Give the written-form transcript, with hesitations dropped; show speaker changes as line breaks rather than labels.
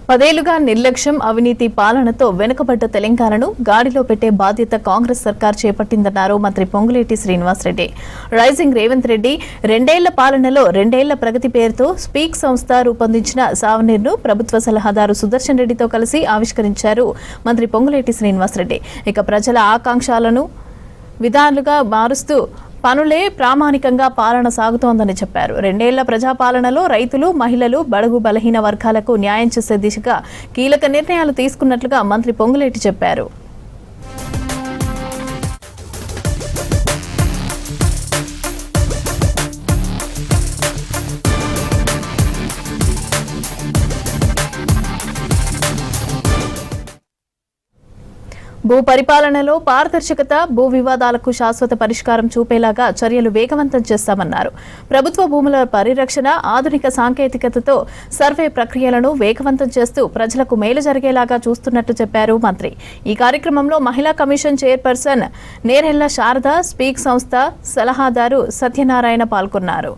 పదేళ్లుగా నిర్లక్ష్యం, అవినీతి పాలనతో వెనుకబడ్డ తెలంగాణను గాడిలో పెట్టే బాధ్యత కాంగ్రెస్ సర్కార్ చేపట్టిందన్నారు మంత్రి పొంగులేటి శ్రీనివాసరెడ్డి. రైజింగ్ రేవంత్ రెడ్డి రెండేళ్ల పాలనలో రెండేళ్ల ప్రగతి పేరుతో స్పీక్ సంస్థ రూపొందించిన సావనీర్ను ప్రభుత్వ సలహాదారు సుదర్శన్ రెడ్డితో కలిసి ఆవిష్కరించారు మంత్రి పొంగులేటి శ్రీనివాసరెడ్డి. ఇక ప్రజల ఆకాంక్షలను విధాలుగా మారుస్తూ పనులే ప్రామాణికంగా పాలన సాగుతోందని చెప్పారు. రెండేళ్ల ప్రజాపాలనలో రైతులు, మహిళలు, బడుగు బలహీన వర్గాలకు న్యాయం చేసే దిశగా కీలక నిర్ణయాలు తీసుకున్నట్లుగా మంత్రి పొంగులేటి చెప్పారు. భూ పరిపాలనలో పారదర్శకత, భూ వివాదాలకు శాశ్వత పరిష్కారం చూపేలాగా చర్యలు వేగవంతం చేస్తామన్నారు. ప్రభుత్వ భూముల పరిరక్షణ, ఆధునిక సాంకేతికతతో సర్వే ప్రక్రియలను వేగవంతం చేస్తూ ప్రజలకు మేలు జరిగేలాగా చూస్తున్నట్టు చెప్పారు మంత్రి. ఈ కార్యక్రమంలో మహిళా commission chairperson Nerella Sharada, speak సంస్థ సలహాదారు సత్యనారాయణ పాల్గొన్నారు.